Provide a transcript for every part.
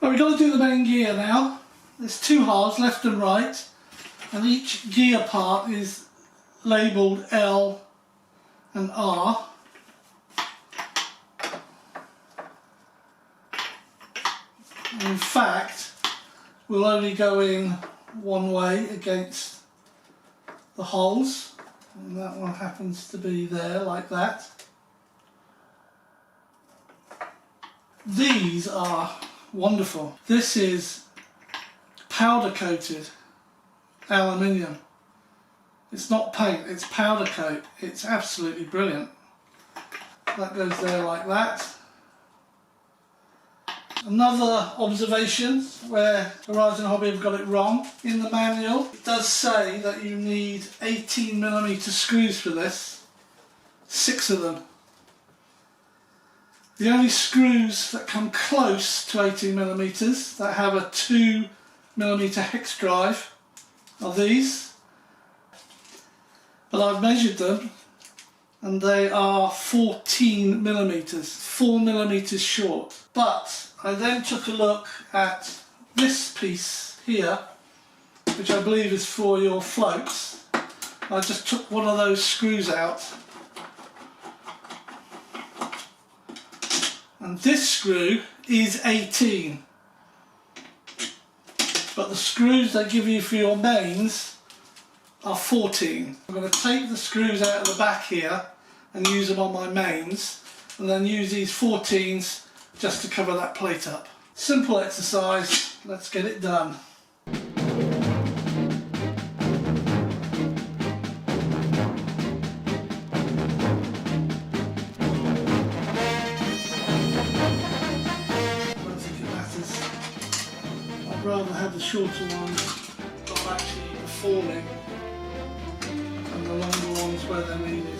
We've got to do the main gear now. There's two halves, left and right, and each gear part is labelled L and R. In fact, we'll only go in one way against the holes, and that one happens to be there like that. These are wonderful. This is powder coated aluminium. It's not paint, it's powder coat. It's absolutely brilliant. That goes there like that. Another observation where Horizon Hobby have got it wrong. In the manual it does say that you need 18mm screws for this. 6 of them. The only screws that come close to 18mm that have a 2mm hex drive are these. But I've measured them and they are 14mm, 4mm short. But I then took a look at this piece here, which I believe is for your floats. I just took one of those screws out. And this screw is 18, but the screws they give you for your mains are 14. I'm going to take the screws out of the back here and use them on my mains, and then use these 14s just to cover that plate up. Simple exercise, let's get it done. I'd rather have the shorter ones not actually performing and the longer ones where they're needed.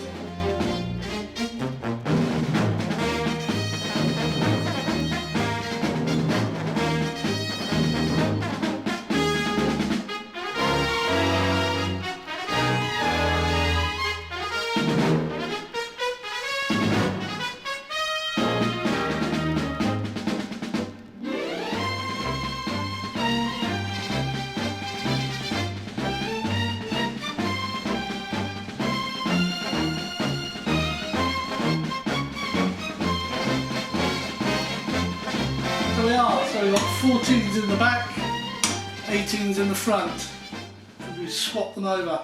So we are, so we've got 14s in the back, 18s in the front, and we swap them over.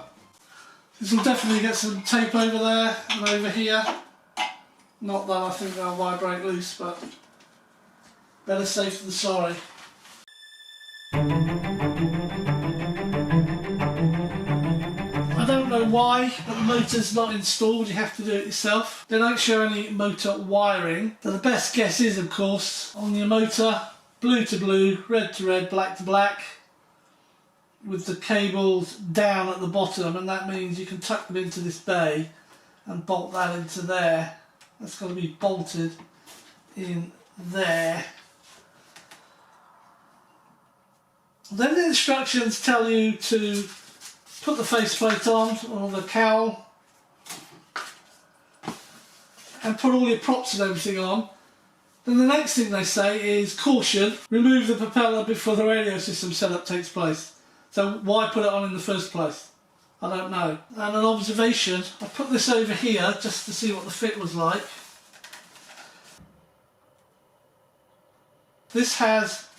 This will definitely get some tape over there and over here. Not that I think they'll vibrate loose, but better safe than sorry. I don't know why, but the motor's not installed, you have to do it yourself. They don't show any motor wiring. So the best guess is, of course, on your motor, blue to blue, red to red, black to black, with the cables down at the bottom, and that means you can tuck them into this bay and bolt that into there. That's got to be bolted in there. Then the instructions tell you to put the faceplate on, or the cowl, and put all your props and everything on. Then the next thing they say is, caution, remove the propeller before the radio system setup takes place. So why put it on in the first place? I don't know. And an observation, I put this over here just to see what the fit was like. This has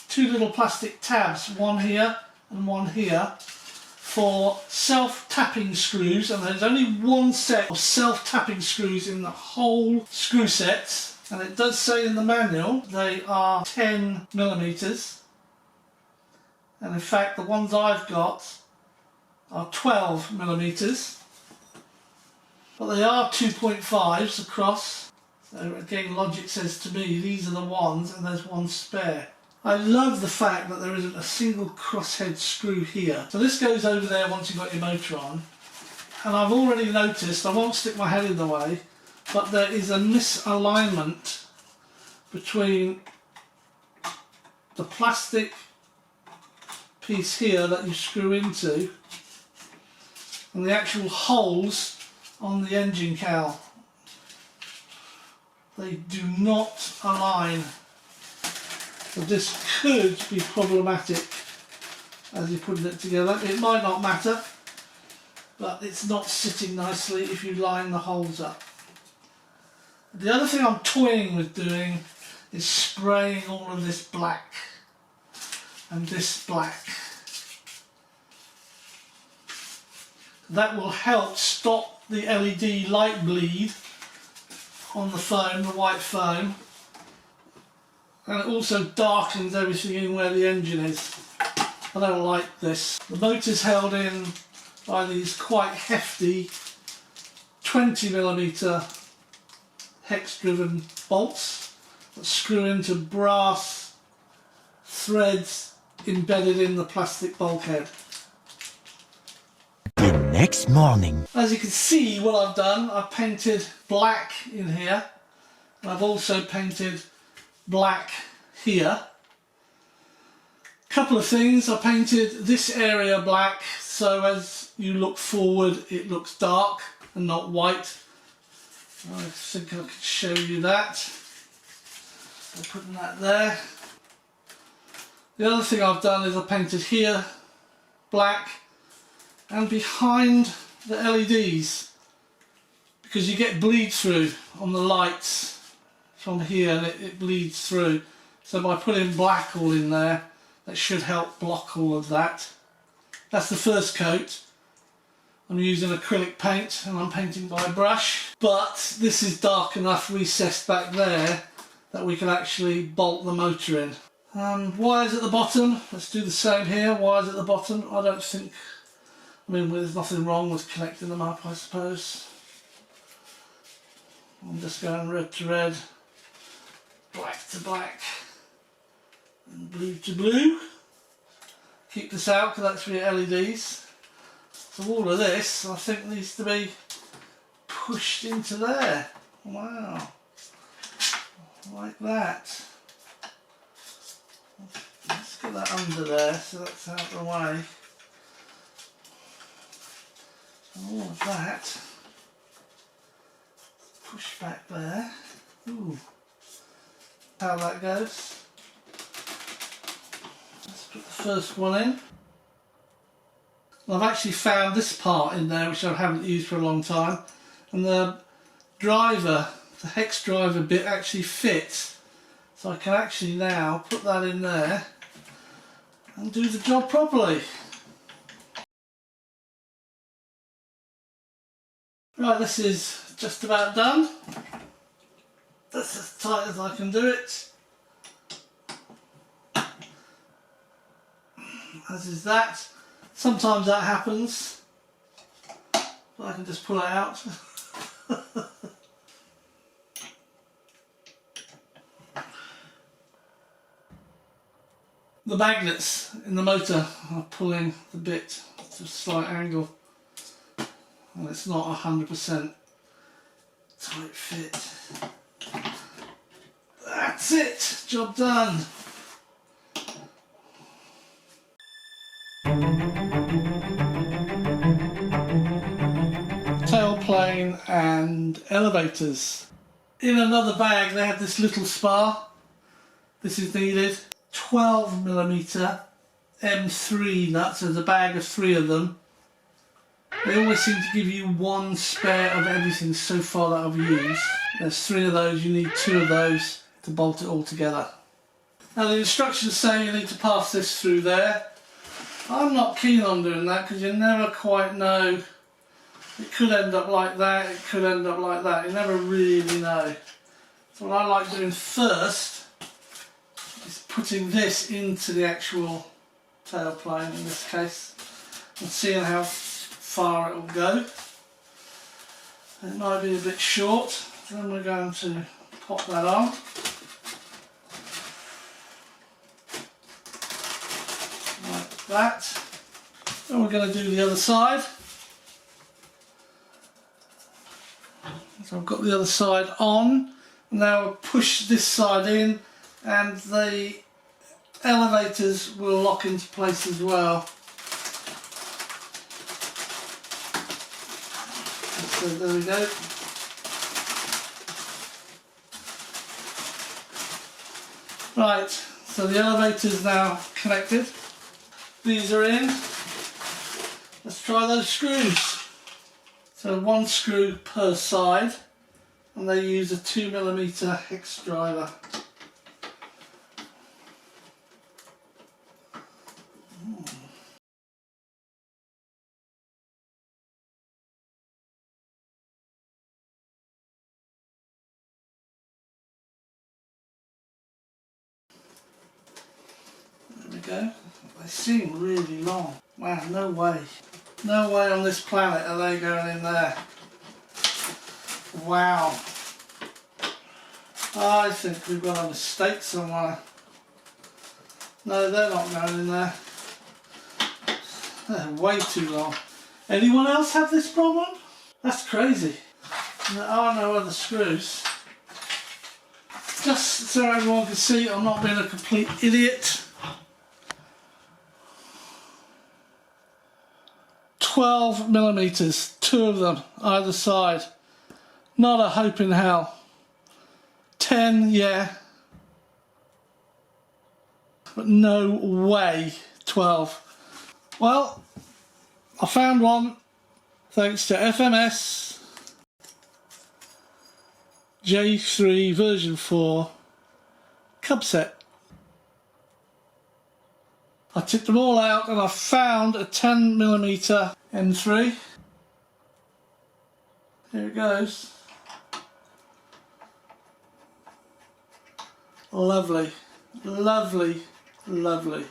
two little plastic tabs, one here and one here, for self-tapping screws, and there's only one set of self-tapping screws in the whole screw set, and it does say in the manual they are 10mm, and in fact the ones I've got are 12mm, but they are 2.5s across, so again logic says to me these are the ones and there's one spare. I love the fact that there isn't a single crosshead screw here. So this goes over there once you've got your motor on. And I've already noticed, I won't stick my head in the way, but there is a misalignment between the plastic piece here that you screw into and the actual holes on the engine cowl. They do not align. So this could be problematic as you're putting it together. It might not matter, but it's not sitting nicely if you line the holes up. The other thing I'm toying with doing is spraying all of this black and this black. That will help stop the LED light bleed on the foam, the white foam, and it also darkens everything in where the engine is. I don't like this. The motor's held in by these quite hefty 20mm hex driven bolts that screw into brass threads embedded in the plastic bulkhead. The next morning. As you can see, what I've done, I've painted black in here, and I've also painted black here. Couple of things, I painted this area black so as you look forward it looks dark and not white. I think I could show you that. I'm putting that there. The other thing I've done is I painted here black and behind the LEDs, because you get bleed through on the lights from here and it bleeds through. So by putting black all in there, that should help block all of that. That's the first coat. I'm using acrylic paint and I'm painting by brush, but this is dark enough recessed back there that we can actually bolt the motor in. Wires at the bottom, let's do the same here. Wires at the bottom, I mean there's nothing wrong with connecting them up, I suppose. I'm just going red to red, black to black, and blue to blue. Keep this out because that's for your LEDs. So all of this I think needs to be pushed into there. Wow. Like that. Let's get that under there so that's out of the way. And all of that. Push back there. Ooh. How that goes. Let's put the first one in. I've actually found this part in there which I haven't used for a long time, and the driver, the hex driver bit actually fits, so I can actually now put that in there and do the job properly. Right, this is just about done. That's as tight as I can do it. As is that. Sometimes that happens, but I can just pull it out. The magnets in the motor are pulling the bit to a slight angle, and it's not 100% tight fit. That's it, job done. Tailplane and elevators. In another bag they had this little spar. This is needed. 12mm M3 nuts. There's a bag of 3 of them. They always seem to give you one spare of everything so far that I've used. There's 3 of those, you need 2 of those to bolt it all together. Now the instructions say you need to pass this through there. I'm not keen on doing that because you never quite know. It could end up like that, it could end up like that. You never really know. So what I like doing first is putting this into the actual tailplane in this case and seeing how far it will go. It might be a bit short, then we're going to pop that on. Like that. Then we're going to do the other side. So I've got the other side on. Now I'll push this side in, and the elevators will lock into place as well. So there we go. Right, so the elevator is now connected. These are in. Let's try those screws. So one screw per side, and they use a 2mm hex driver. There we go. They seem really long. Wow, no way. No way on this planet are they going in there. Wow. I think we've got a mistake somewhere. No, they're not going in there. They're way too long. Anyone else have this problem? That's crazy. There are no other screws. Just so everyone can see I'm not being a complete idiot. 12mm, 2 of them either side. Not a hope in hell. 10, yeah. But no way 12. Well, I found one thanks to FMS J3 version 4 cub set. I took them all out and I found a 10mm M3. Here it goes. Lovely, lovely, lovely.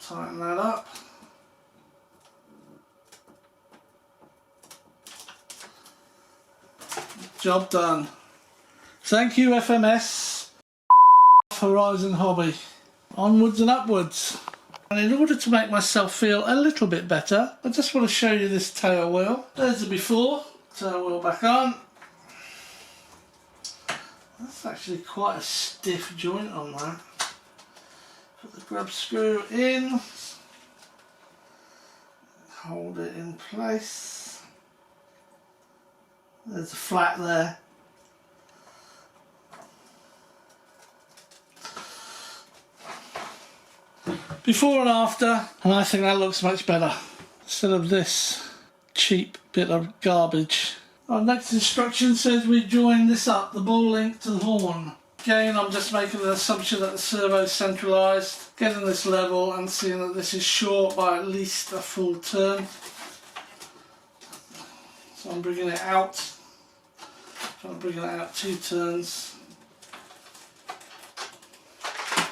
Tighten that up. Job done. Thank you, FMS. Horizon Hobby. Onwards and upwards. And in order to make myself feel a little bit better, I just want to show you this tail wheel. There's the before. Tail wheel back on. That's actually quite a stiff joint on that. Put the grub screw in. Hold it in place. There's a flat there. Before and after, and I think that looks much better instead of this cheap bit of garbage. Our next instruction says we join this up, the ball link to the horn. Again, I'm just making an assumption that the servo is centralised, getting this level and seeing that this is short by at least a full turn. So I'm bringing it out. I'm bringing it out 2 turns.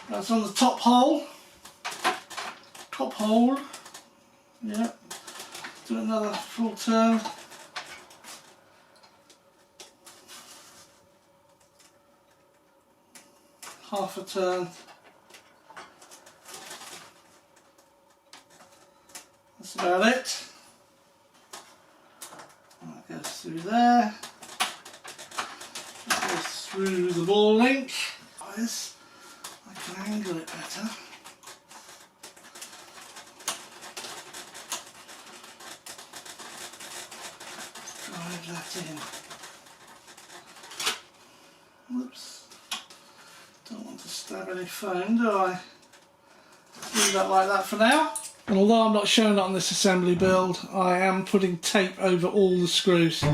That's on the top hole. Top hole. Yep. Do another full turn. Half a turn. That's about it. That goes through there. That goes through the ball link. Guys, I can angle it better. Drive that in. Whoops. Don't want to stab any foam, do I? Leave that like that for now. And although I'm not showing it on this assembly build, I am putting tape over all the screws.